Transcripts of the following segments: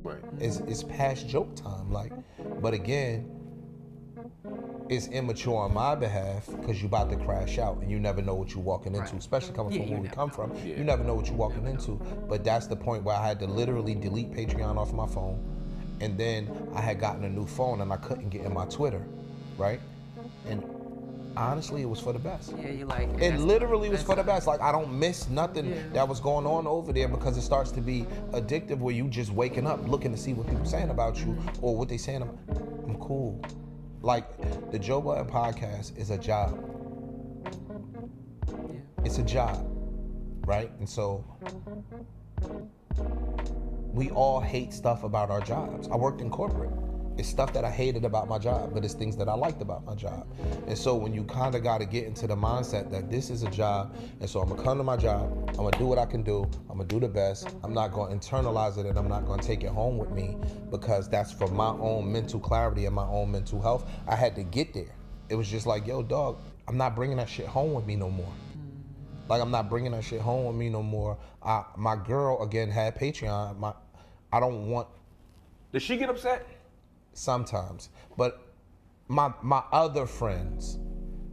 Right. It's past joke time. Like, but again, it's immature on my behalf because you about to crash out and you never know what you're walking into, especially coming from where we come from. You never know what you're walking into. But that's the point where I had to literally delete Patreon off my phone, and then I had gotten a new phone and I couldn't get in my Twitter, right? And honestly, it was for the best. Yeah, you like it. It literally was for the best. Like, I don't miss nothing that was going on over there because it starts to be addictive where you just waking up looking to see what people saying about you or what they saying about. I'm cool. Like, the Joe Budden podcast is a job. It's a job, right? And so we all hate stuff about our jobs. I worked in corporate. It's stuff that I hated about my job, but it's things that I liked about my job. And so when you kind of got to get into the mindset that this is a job, and so I'm gonna come to my job, I'm gonna do what I can do, I'm gonna do the best, I'm not gonna internalize it and I'm not gonna take it home with me because that's for my own mental clarity and my own mental health. I had to get there. It was just like, yo, dog, I'm not bringing that shit home with me no more. Like, I'm not bringing that shit home with me no more. My girl, again, had Patreon. I don't want... Does she get upset? Sometimes, but my other friends,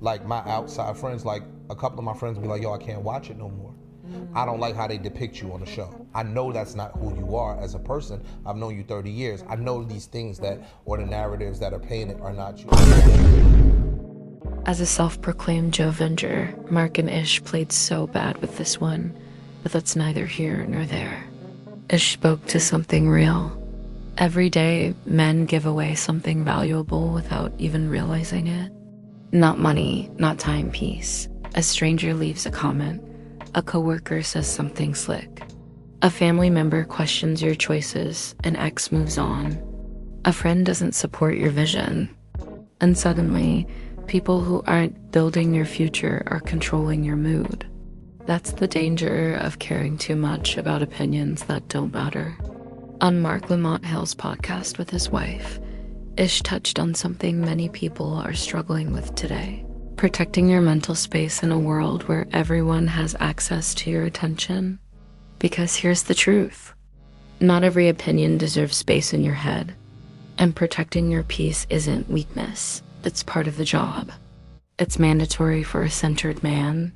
like my outside friends, like a couple of my friends be like, yo, I can't watch it no more. I don't like how they depict you on the show. I know that's not who you are as a person. I've known you 30 years. I know these things that, or the narratives that are painted are not you. As a self-proclaimed Joe Venger, Mark and Ish played so bad with this one, but that's neither here nor there. Ish spoke to something real. Every day, men give away something valuable without even realizing it. Not money, not time, peace. A stranger leaves a comment. A coworker says something slick. A family member questions your choices. An ex moves on. A friend doesn't support your vision. And suddenly, people who aren't building your future are controlling your mood. That's the danger of caring too much about opinions that don't matter. On Marc Lamont Hill's podcast with his wife, Ish touched on something many people are struggling with today. Protecting your mental space in a world where everyone has access to your attention. Because here's the truth. Not every opinion deserves space in your head. And protecting your peace isn't weakness. It's part of the job. It's mandatory for a centered man.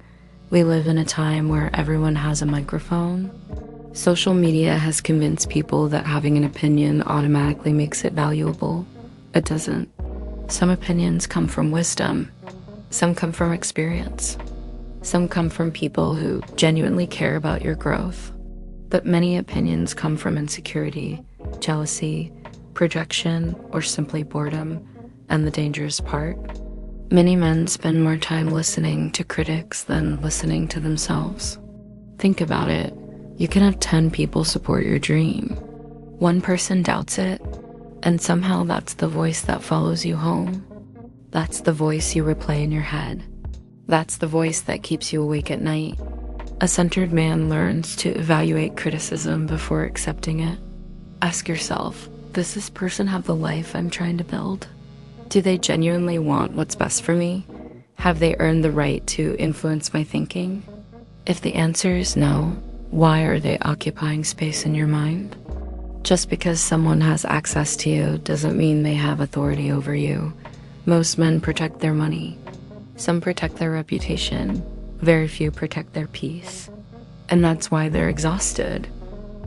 We live in a time where everyone has a microphone. Social media has convinced people that having an opinion automatically makes it valuable. It doesn't. Some opinions come from wisdom. Some come from experience. Some come from people who genuinely care about your growth. But many opinions come from insecurity, jealousy, projection, or simply boredom. And the dangerous part? Many men spend more time listening to critics than listening to themselves. Think about it. You can have 10 people support your dream. One person doubts it, and somehow that's the voice that follows you home. That's the voice you replay in your head. That's the voice that keeps you awake at night. A centered man learns to evaluate criticism before accepting it. Ask yourself, does this person have the life I'm trying to build? Do they genuinely want what's best for me? Have they earned the right to influence my thinking? If the answer is no, why are they occupying space in your mind? Just because someone has access to you doesn't mean they have authority over you. Most men protect their money. Some protect their reputation. Very few protect their peace. And that's why they're exhausted.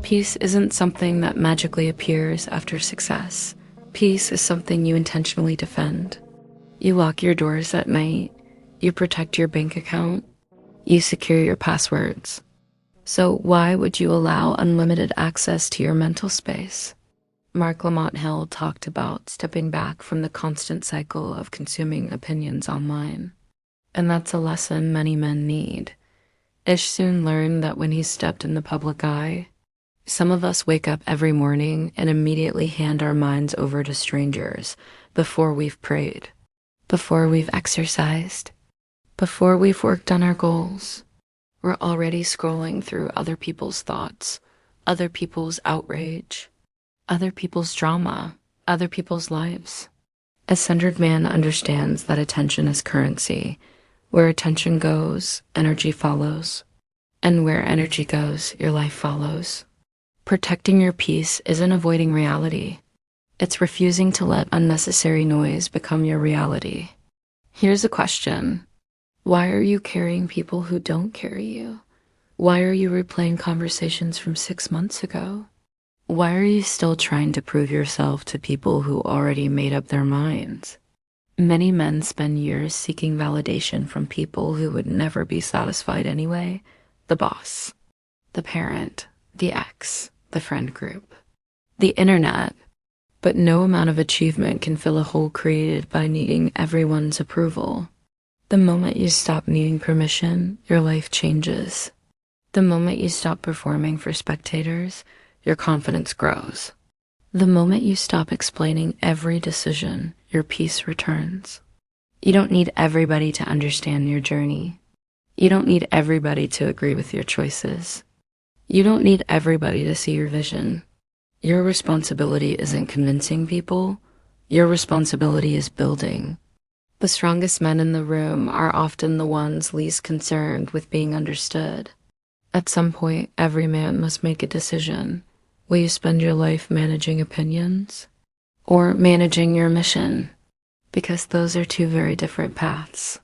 Peace isn't something that magically appears after success. Peace is something you intentionally defend. You lock your doors at night. You protect your bank account. You secure your passwords. So why would you allow unlimited access to your mental space? Marc Lamont Hill talked about stepping back from the constant cycle of consuming opinions online. And that's a lesson many men need. Ish soon learned that when he stepped in the public eye, some of us wake up every morning and immediately hand our minds over to strangers before we've prayed, before we've exercised, before we've worked on our goals. We're already scrolling through other people's thoughts, other people's outrage, other people's drama, other people's lives. A centered man understands that attention is currency. Where attention goes, energy follows. And where energy goes, your life follows. Protecting your peace isn't avoiding reality. It's refusing to let unnecessary noise become your reality. Here's a question. Why are you carrying people who don't carry you? Why are you replaying conversations from 6 months ago? Why are you still trying to prove yourself to people who already made up their minds? Many men spend years seeking validation from people who would never be satisfied anyway. The boss, the parent, the ex, the friend group, the internet. But no amount of achievement can fill a hole created by needing everyone's approval. The moment you stop needing permission, your life changes. The moment you stop performing for spectators, your confidence grows. The moment you stop explaining every decision, your peace returns. You don't need everybody to understand your journey. You don't need everybody to agree with your choices. You don't need everybody to see your vision. Your responsibility isn't convincing people. Your responsibility is building. The strongest men in the room are often the ones least concerned with being understood. At some point, every man must make a decision. Will you spend your life managing opinions or managing your mission? Because those are two very different paths.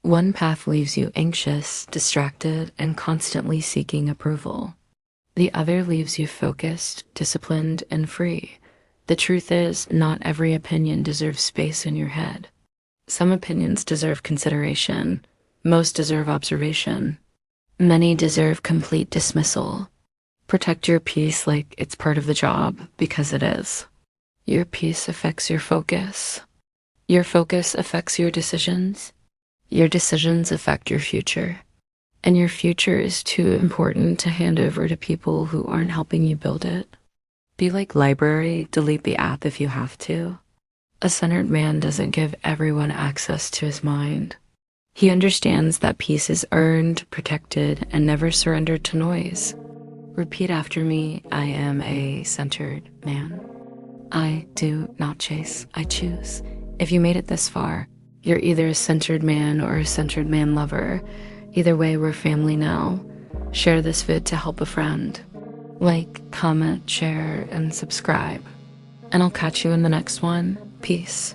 One path leaves you anxious, distracted, and constantly seeking approval. The other leaves you focused, disciplined, and free. The truth is, not every opinion deserves space in your head. Some opinions deserve consideration. Most deserve observation. Many deserve complete dismissal. Protect your peace like it's part of the job, because it is. Your peace affects your focus. Your focus affects your decisions. Your decisions affect your future. And your future is too important to hand over to people who aren't helping you build it. Be like library, delete the app if you have to. A centered man doesn't give everyone access to his mind. He understands that peace is earned, protected, and never surrendered to noise. Repeat after me, I am a centered man. I do not chase, I choose. If you made it this far, you're either a centered man or a centered man lover. Either way, we're family now. Share this vid to help a friend. Like, comment, share, and subscribe. And I'll catch you in the next one. Peace.